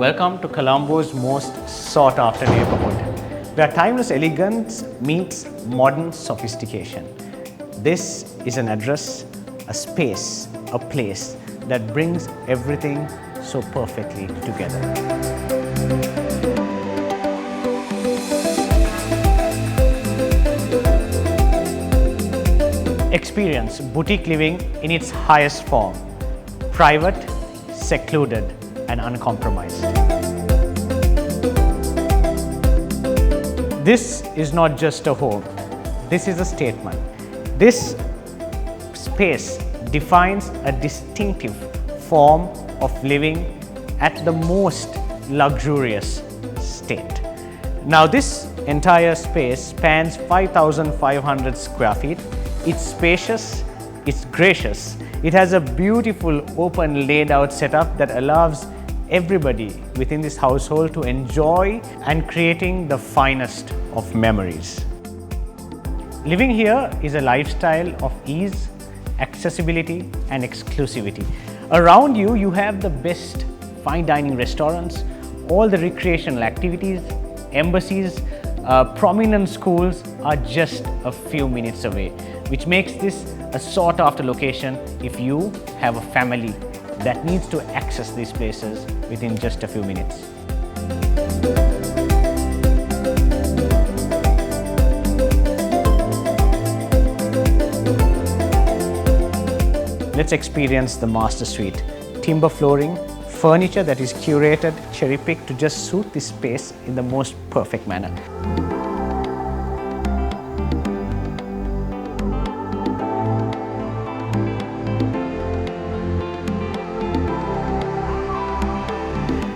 Welcome to Colombo's most sought after neighborhood, where timeless elegance meets modern sophistication. This is an address, a space, a place that brings everything so perfectly together. Experience boutique living in its highest form, private, secluded, and uncompromised. This is not just a home, this is a statement. This space defines a distinctive form of living at the most luxurious state. Now this entire space spans 5,500 square feet. It's spacious, it's gracious. It has a beautiful open laid out setup that allows everybody within this household to enjoy and creating the finest of memories. Living here is a lifestyle of ease, accessibility and exclusivity. Around you, you have the best fine dining restaurants, all the recreational activities, embassies, prominent schools are just a few minutes away, which makes this a sought after location if you have a family that needs to access these places within just a few minutes. Let's experience the master suite. Timber flooring, furniture that is curated, cherry-picked to just suit this space in the most perfect manner.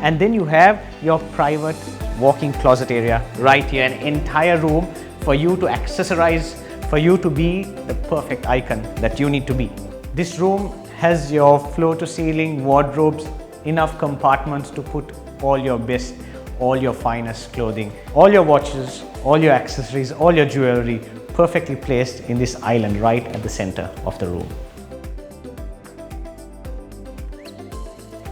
And then you have your private walk-in closet area right here, an entire room for you to accessorize, for you to be the perfect icon that you need to be. This room has your floor-to-ceiling wardrobes, enough compartments to put all your best, all your finest clothing, all your watches, all your accessories, all your jewelry perfectly placed in this island right at the center of the room.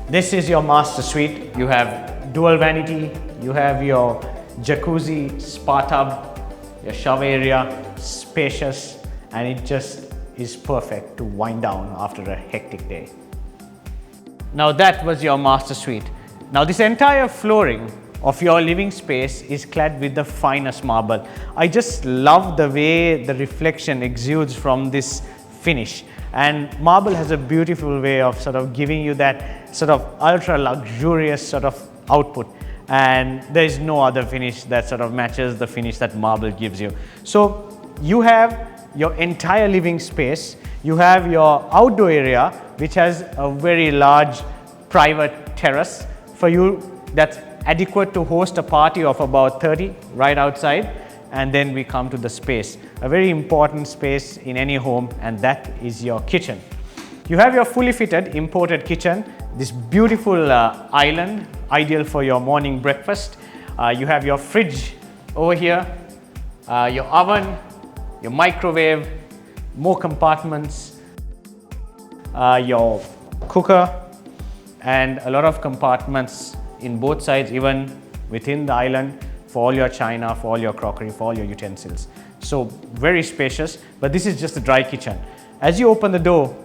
This is your master suite. You have dual vanity, you have your jacuzzi, spa tub, your shower area, spacious, and it just is perfect to wind down after a hectic day. Now that was your master suite. Now this entire flooring of your living space is clad with the finest marble. I just love the way the reflection exudes from this finish. And marble has a beautiful way of sort of giving you that sort of ultra luxurious sort of output. And there is no other finish that sort of matches the finish that marble gives you. So you have your entire living space. You have your outdoor area, which has a very large private terrace for you that's adequate to host a party of about 30 right outside. And then we come to the space, a very important space in any home, and that is your kitchen. You have your fully fitted imported kitchen, this beautiful island, ideal for your morning breakfast. You have your fridge over here, your oven, your microwave, more compartments, your cooker, and a lot of compartments in both sides, even within the island, for all your china, for all your crockery, for all your utensils. So very spacious, but this is just a dry kitchen. As you open the door,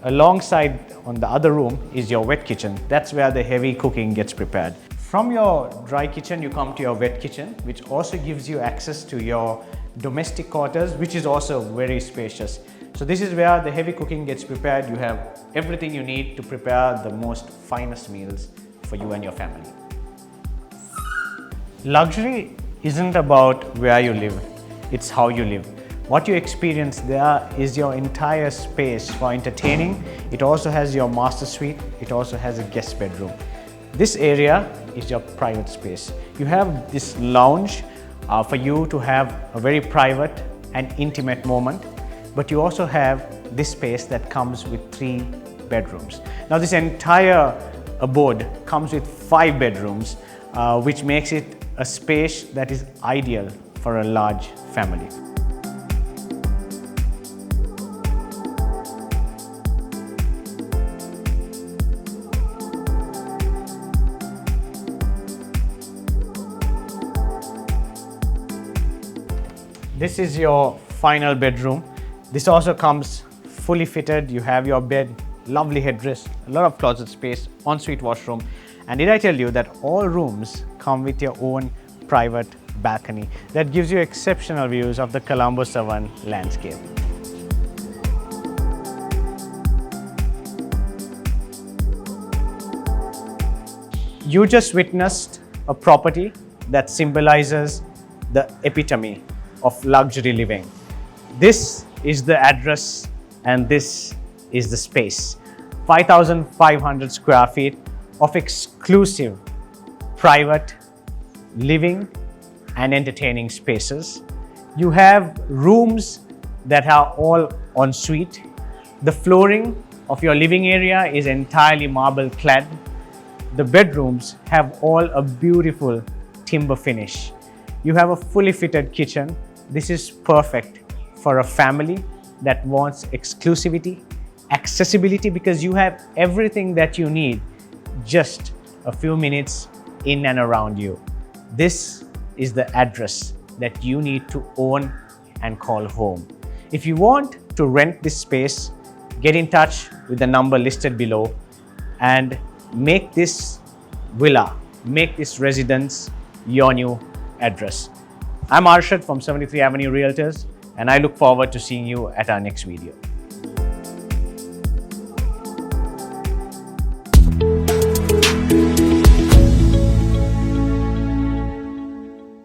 alongside on the other room is your wet kitchen. That's where the heavy cooking gets prepared. From your dry kitchen, you come to your wet kitchen, which also gives you access to your domestic quarters, which is also very spacious. So this is where the heavy cooking gets prepared. You have everything you need to prepare the most finest meals for you and your family. Luxury isn't about where you live, it's how you live. What you experience there is your entire space for entertaining. It also has your master suite, it also has a guest bedroom. This area is your private space. You have this lounge for you to have a very private and intimate moment, but you also have this space that comes with 3 bedrooms. Now this entire abode comes with 5 bedrooms, which makes it a space that is ideal for a large family. This is your final bedroom. This also comes fully fitted. You have your bed, lovely headrest, a lot of closet space, ensuite washroom. And did I tell you that all rooms come with your own private balcony that gives you exceptional views of the Colombo 7 landscape. You just witnessed a property that symbolizes the epitome of luxury living. This is the address and this is the space. 5,500 square feet of exclusive private living and entertaining spaces. You have rooms that are all en suite. The flooring of your living area is entirely marble clad. The bedrooms have all a beautiful timber finish. You have a fully fitted kitchen. This is perfect for a family that wants exclusivity, accessibility, because you have everything that you need just a few minutes in and around you. This is the address that you need to own and call home. If you want to rent this space, get in touch with the number listed below and make this villa, make this residence your new address. I'm Arshad from 73 Avenue Realtors, and I look forward to seeing you at our next video.